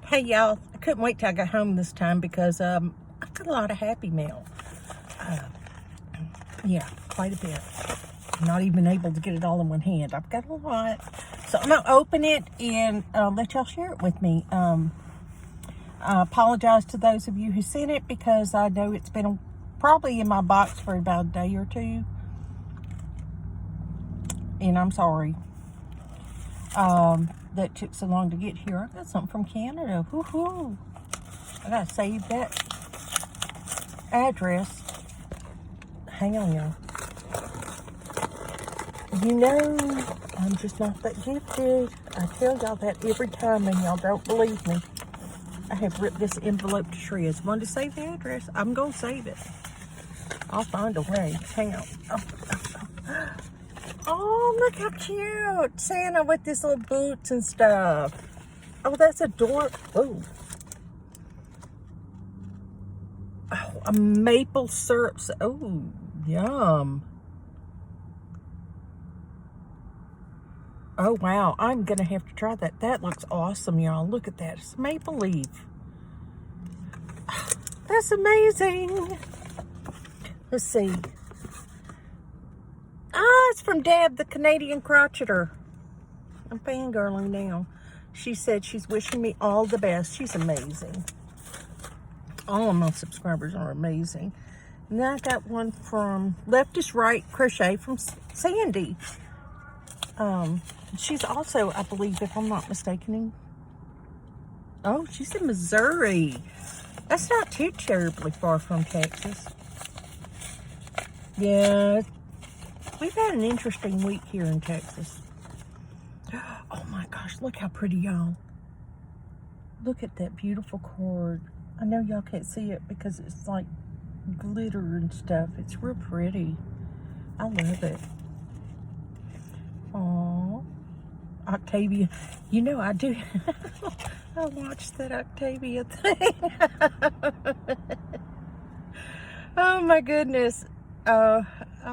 Hey y'all, I couldn't wait till I got home this time because I've got a lot of Happy Mail. Yeah, quite a bit. I'm not even able to get it all in one hand. I've got a lot. So I'm going to open it and let y'all share it with me. I apologize to those of you who sent it because I know it's been probably in my box for about a day or two. And I'm sorry that took so long to get here. I got something from Canada. Woohoo! I got to save that address. Hang on, y'all. You know, I'm just not that gifted. I tell y'all that every time and y'all don't believe me. I have ripped this envelope to shreds. Wanted to save the address. I'm going to save it. I'll find a way. Hang on. Oh, look how cute. Santa with his little boots and stuff. Oh, that's adorable. Oh, a maple syrup. Oh, yum. Oh, wow. I'm going to have to try that. That looks awesome, y'all. Look at that. It's maple leaf. That's amazing. Let's see. Ah, it's from Deb, the Canadian crocheter. I'm fangirling now. She said she's wishing me all the best. She's amazing. All of my subscribers are amazing. And then I got one from Left is Right Crochet from Sandy. She's also, I believe, if I'm not mistaken, she's in Missouri. That's not too terribly far from Texas. Yeah, we've had an interesting week here in Texas. Oh my gosh, look how pretty, y'all. Look at that beautiful cord. I know y'all can't see it because it's like glitter and stuff. It's real pretty. I love it. Aww. Octavia. You know, I do. I watched that Octavia thing. Oh my goodness. I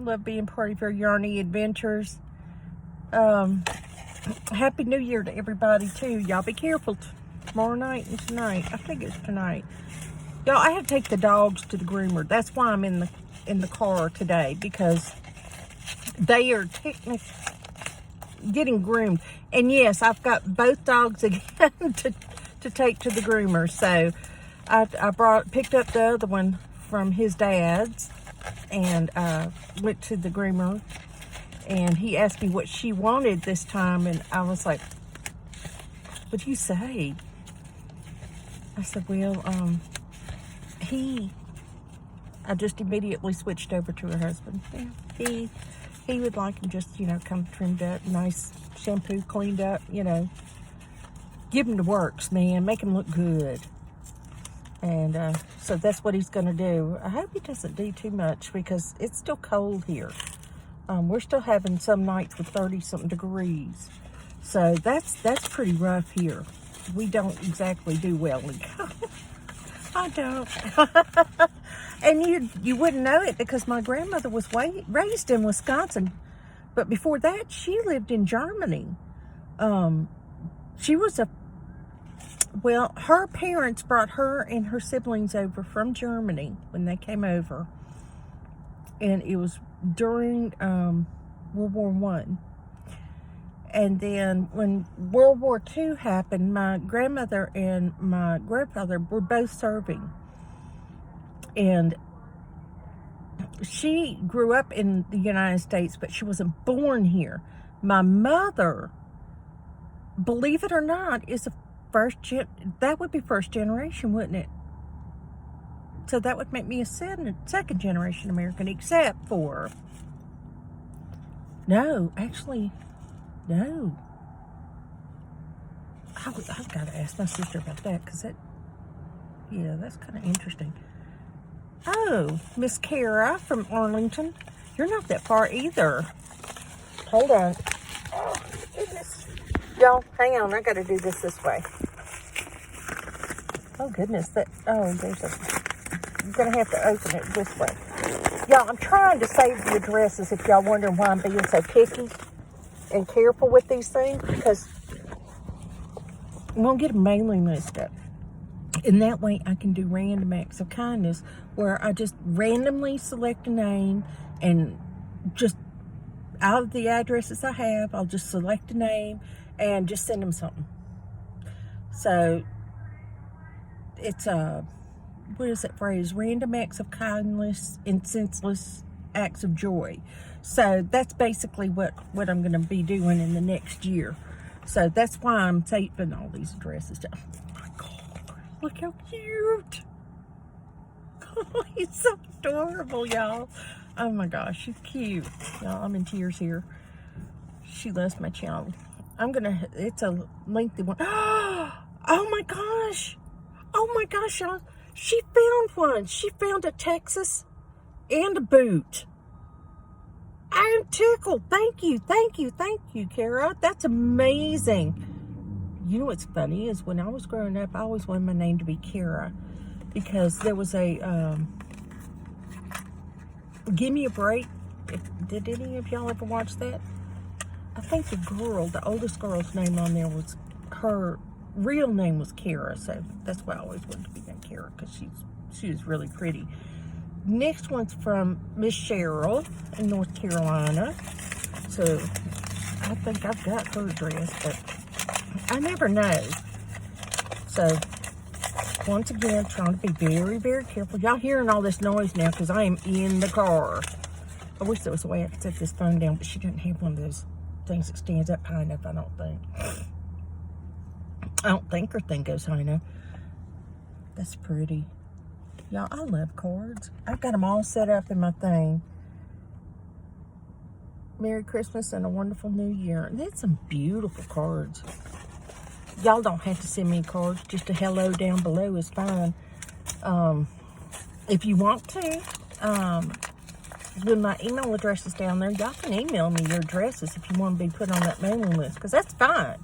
love being part of your Yarny adventures. Happy New Year to everybody too. Y'all be careful tomorrow night and tonight. I think it's tonight. Y'all, I have to take the dogs to the groomer. That's why I'm in the car today, because they are technically getting groomed. And yes, I've got both dogs again to take to the groomer. So I picked up the other one from his dad's and went to the groomer, and he asked me what she wanted this time, and I was like, what'd you say? I said, well, I just immediately switched over to her husband. Yeah, he would like him just, come trimmed up, nice shampoo, cleaned up, give him the works, man, make him look good. And so that's what he's going to do. I hope he doesn't do too much because it's still cold here. We're still having some nights with 30-something degrees. So that's pretty rough here. We don't exactly do well in cold. I don't. And you wouldn't know it because my grandmother was raised in Wisconsin. But before that, she lived in Germany. She was her parents brought her and her siblings over from Germany when they came over. And it was during World War I. And then when World War II happened, my grandmother and my grandfather were both serving. And she grew up in the United States, but she wasn't born here. My mother, believe it or not, is that would be first generation, wouldn't it? So that would make me a second generation American, except for, no. I've got to ask my sister about that, because that's kind of interesting. Oh, Miss Kara from Arlington. You're not that far either. Hold on. Oh, goodness. Y'all, hang on. I got to do this way. Oh, goodness. You're going to have to open it this way. Y'all, I'm trying to save the addresses if y'all wondering why I'm being so picky and careful with these things, because I'm going to get a mailing list up. And that way I can do random acts of kindness where I just randomly select a name and just out of the addresses I have, I'll just select a name and just send them something. So it's what is that phrase? Random acts of kindness and senseless acts of joy. So that's basically what I'm going to be doing in the next year. So that's why I'm taping all these addresses down. Oh my God, look how cute. Oh, he's so adorable, y'all. Oh my gosh, she's cute. Y'all, I'm in tears here. She loves my channel. It's a lengthy one. Oh my gosh. Oh my gosh, y'all. She found one. She found a Texas and a boot. I'm tickled. Thank you, Kara. That's amazing. You know what's funny is when I was growing up, I always wanted my name to be Kara because there was a Give Me a Break. Did any of y'all ever watch that? I think the oldest girl's name on there was, her real name was Kara, so that's why I always wanted to be named Kara because she was really pretty. Next one's from Miss Cheryl in North Carolina. So I think I've got her address, but I never know. So once again, trying to be very, very careful. Y'all hearing all this noise now because I am in the car. I wish there was a way I could set this phone down, but she doesn't have one of those things that stands up high enough, I don't think. I don't think her thing goes high enough. That's pretty. Y'all, I love cards. I've got them all set up in my thing. Merry Christmas and a wonderful New Year. That's some beautiful cards. Y'all don't have to send me cards. Just a hello down below is fine. If you want to, with my email address is down there, y'all can email me your addresses if you want to be put on that mailing list, because that's fine.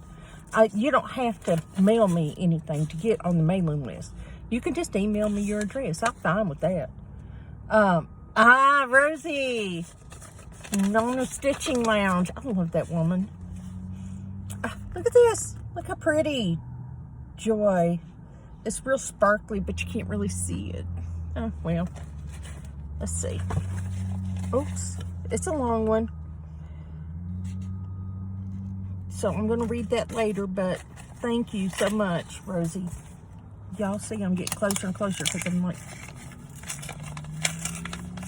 You don't have to mail me anything to get on the mailing list. You can just email me your address. I'm fine with that. Rosie. Nona Stitching Lounge. I love that woman. Look at this. Look how pretty. Joy. It's real sparkly, but you can't really see it. Oh, well. Let's see. Oops. It's a long one. So I'm going to read that later, but thank you so much, Rosie. Y'all see I'm getting closer and closer because I'm like...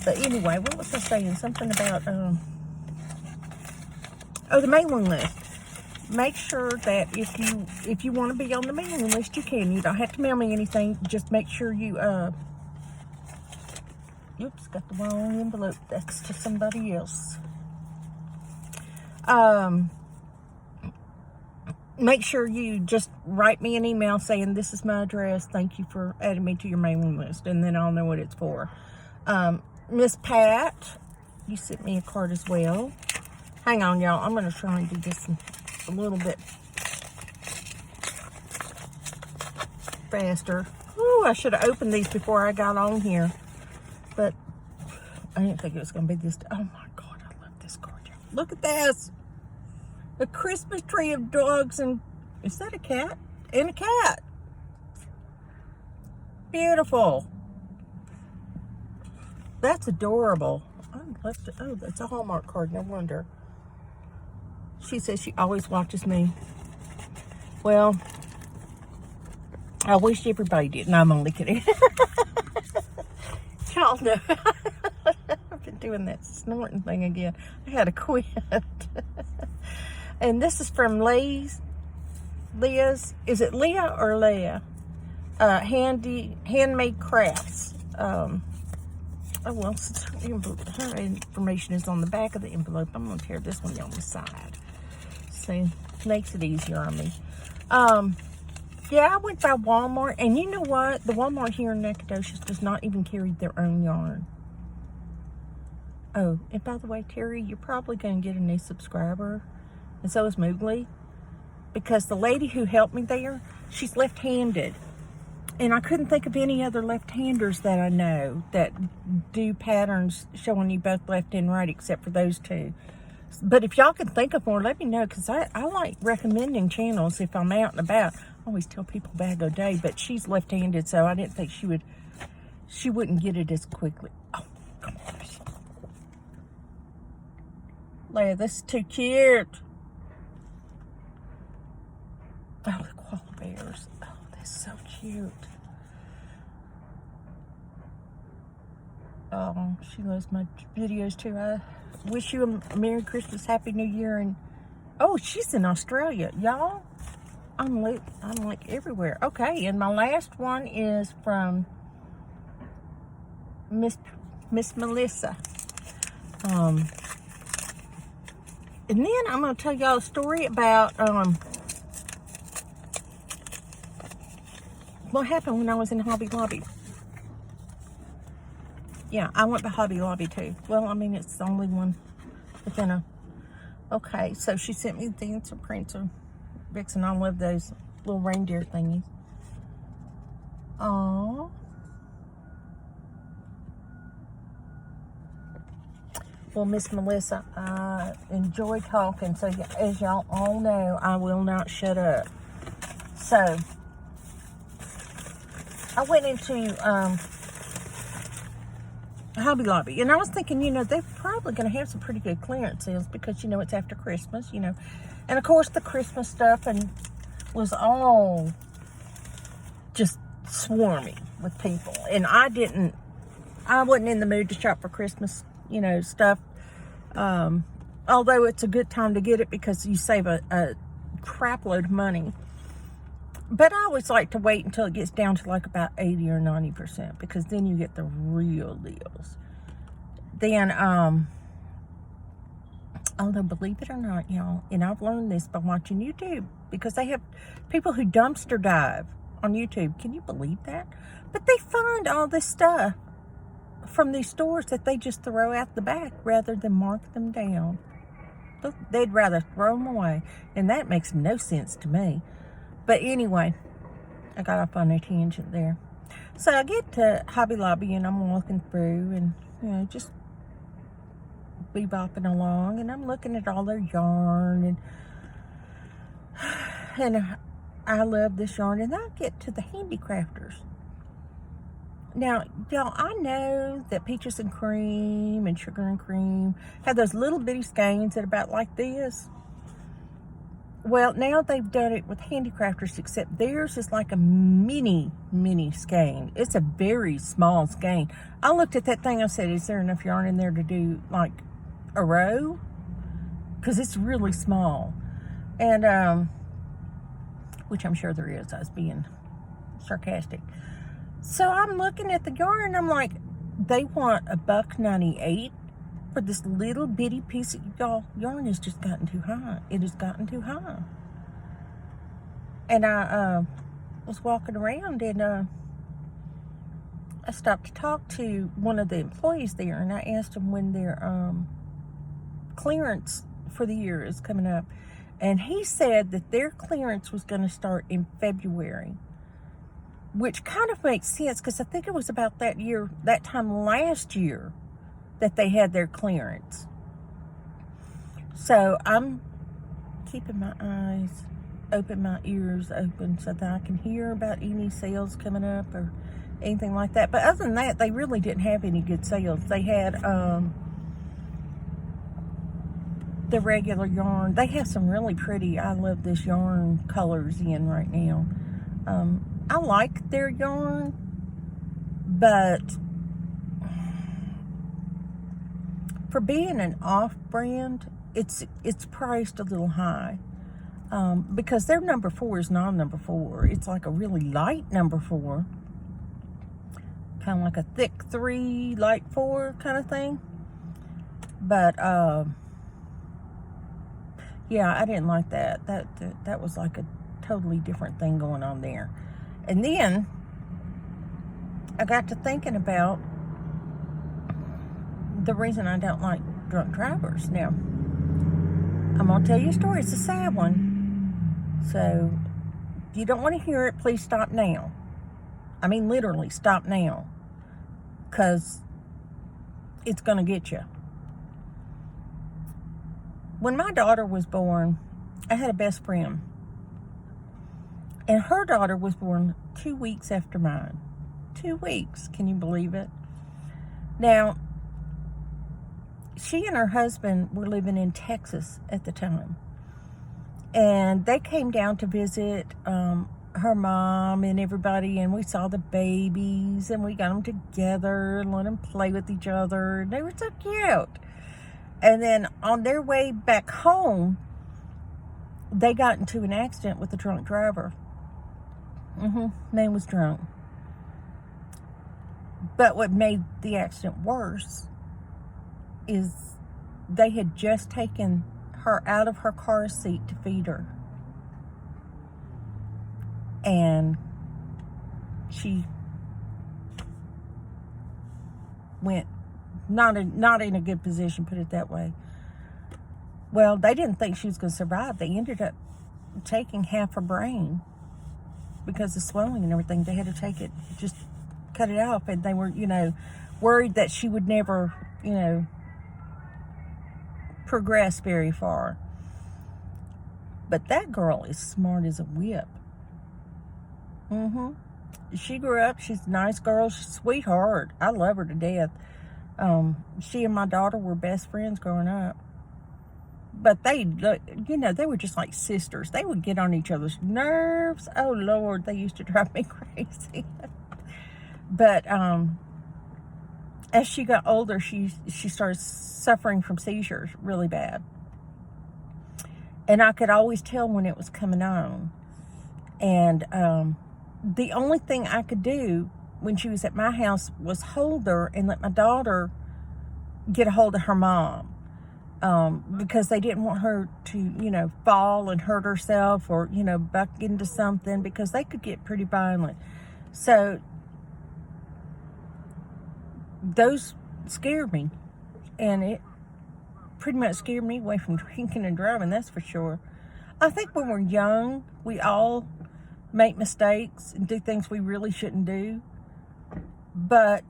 But anyway, what was I saying? Something about... the mailing list. Make sure that if you want to be on the mailing list, you can. You don't have to mail me anything. Just make sure you... Oops, got the wrong envelope. That's to somebody else. Make sure you just write me an email saying this is my address. Thank you for adding me to your mailing list. And then I'll know what it's for. Miss Pat, you sent me a card as well. Hang on, y'all. I'm going to try and do this a little bit faster. Ooh, I should have opened these before I got on here. But I didn't think it was going to be this. Oh, my God. I love this card. Look at this. A Christmas tree of dogs and... Is that a cat? And a cat. Beautiful. That's adorable. Oh, that's a Hallmark card. No wonder. She says she always watches me. Well, I wish everybody did. No, I'm only kidding. Y'all know. I've been doing that snorting thing again. I had to quit. And this is from Liz. Is it Leah or Leah? Handmade Crafts. Oh, well, since her information is on the back of the envelope, I'm going to tear this one down the side. So, makes it easier on me. Yeah, I went by Walmart, and you know what? The Walmart here in Nacogdoches does not even carry their own yarn. Oh, and by the way, Terry, you're probably going to get a new subscriber, and so is Moogly, because the lady who helped me there, she's left-handed. And I couldn't think of any other left-handers that I know that do patterns showing you both left and right, except for those two. But if y'all can think of more, let me know, because I like recommending channels if I'm out and about. always tell people bag o' day, but she's left-handed, so I didn't think she wouldn't get it as quickly. Oh, come on. Leia, this is too cute. Oh, the koala bears. Oh, that's so cute. Oh, she loves my videos too. I wish you a Merry Christmas, Happy New Year, and oh, she's in Australia, y'all. I'm like everywhere. Okay, and my last one is from Miss Melissa. And then I'm going to tell y'all a story about what happened when I was in Hobby Lobby. Yeah, I went to Hobby Lobby too. Well, I mean, it's the only one within a... Okay, so she sent me things of prints of Vixen. I love those little reindeer thingies. Aww. Well, Miss Melissa, I enjoy talking, so as y'all all know, I will not shut up. So, I went into Hobby Lobby, and I was thinking, you know, they're probably going to have some pretty good clearance sales because, you know, it's after Christmas, you know. And, of course, the Christmas stuff was all just swarming with people. And I wasn't in the mood to shop for Christmas, you know, stuff. Although it's a good time to get it because you save a crap load of money. But I always like to wait until it gets down to like about 80 or 90% because then you get the real deals. Then, although believe it or not, y'all, and I've learned this by watching YouTube because they have people who dumpster dive on YouTube. Can you believe that? But they find all this stuff from these stores that they just throw out the back rather than mark them down. They'd rather throw them away. And that makes no sense to me. But anyway, I got off on a tangent there. So I get to Hobby Lobby and I'm walking through and, you know, just bebopping along. And I'm looking at all their yarn. And I love this yarn. And I get to the handicrafters. Now, y'all, I know that Peaches and Cream and Sugar and Cream have those little bitty skeins that are about like this. Well, now they've done it with handicrafters, except theirs is like a mini skein. It's a very small skein. I looked at that thing, I said, is there enough yarn in there to do like a row? Because it's really small. And, which I'm sure there is. I was being sarcastic. So I'm looking at the yarn, and I'm like, they want $1.98 for this little bitty piece of, y'all, yarn has just gotten too high. It has gotten too high. And I was walking around, and I stopped to talk to one of the employees there, and I asked them when their clearance for the year is coming up. And he said that their clearance was going to start in February. Which kind of makes sense because I think it was about that time last year that they had their clearance. So I'm keeping my eyes open, my ears open so that I can hear about any sales coming up or anything like that. But other than that, they really didn't have any good sales. They had the regular yarn. They have some really pretty, I love this yarn colors in right now. I like their yarn, but for being an off-brand, it's priced a little high because their number 4 is not number 4. It's like a really light number 4, kind of like a thick 3, light 4 kind of thing. But yeah, I didn't like that. That was like a totally different thing going on there. And then I got to thinking about the reason I don't like drunk drivers. Now, I'm going to tell you a story. It's a sad one. So, if you don't want to hear it, please stop now. I mean, literally, stop now. Because it's going to get you. When my daughter was born, I had a best friend. And her daughter was born 2 weeks after mine. 2 weeks. Can you believe it? Now, she and her husband were living in Texas at the time. And they came down to visit her mom and everybody, and we saw the babies, and we got them together and let them play with each other. And they were so cute. And then on their way back home, they got into an accident with a drunk driver. Man was drunk. But what made the accident worse is they had just taken her out of her car seat to feed her. And she went not in a good position, put it that way. Well, they didn't think she was going to survive. They ended up taking half her brain because of swelling and everything. They had to take it, just cut it off. And they were, worried that she would never, progress very far. But that girl is smart as a whip. She grew up. She's a nice girl. She's a sweetheart. I love her to death. She and my daughter were best friends growing up. But they were just like sisters. They would get on each other's nerves. Oh, Lord, they used to drive me crazy. But as she got older, she started suffering from seizures really bad. And I could always tell when it was coming on. And the only thing I could do when she was at my house was hold her and let my daughter get a hold of her mom. Because they didn't want her to, fall and hurt herself or, buck into something, because they could get pretty violent. So those scared me. And it pretty much scared me away from drinking and driving, that's for sure. I think when we're young, we all make mistakes and do things we really shouldn't do. But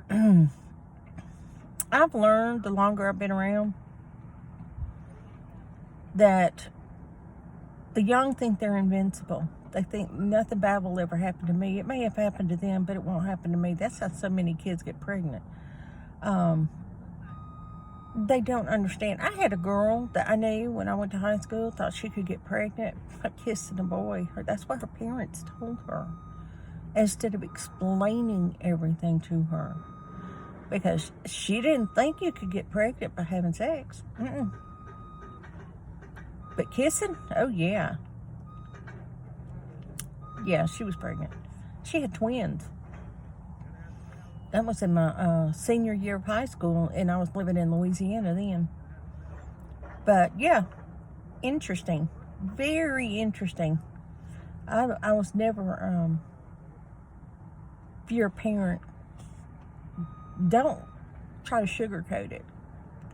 I've learned, the longer I've been around, that the young think they're invincible. They think nothing bad will ever happen to me. It may have happened to them, but it won't happen to me. That's how so many kids get pregnant. They don't understand. I had a girl that I knew when I went to high school, thought she could get pregnant by kissing a boy. That's what her parents told her, instead of explaining everything to her. Because she didn't think you could get pregnant by having sex. But kissing? Oh, yeah. Yeah, she was pregnant. She had twins. That was in my senior year of high school, and I was living in Louisiana then. But, yeah, interesting. Very interesting. I was never, if you're a parent, don't try to sugarcoat it.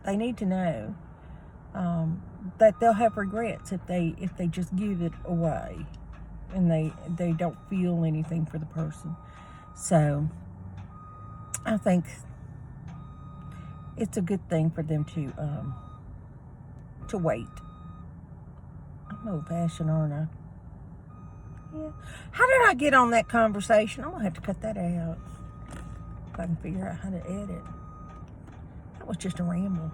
They need to know that they'll have regrets if they just give it away and they don't feel anything for the person. So I think it's a good thing for them to wait. I'm old-fashioned, aren't I? Yeah. How did I get on that conversation? I'm gonna have to cut that out if I can figure out how to edit. That was just a ramble.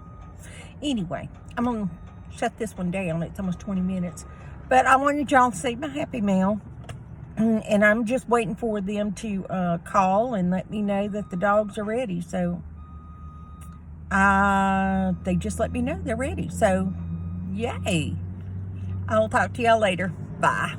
Anyway, I'm gonna shut this one down. It's almost 20 minutes. But I wanted y'all to see my Happy Mail. And I'm just waiting for them to call and let me know that the dogs are ready. So they just let me know they're ready. So yay. I'll talk to y'all later. Bye.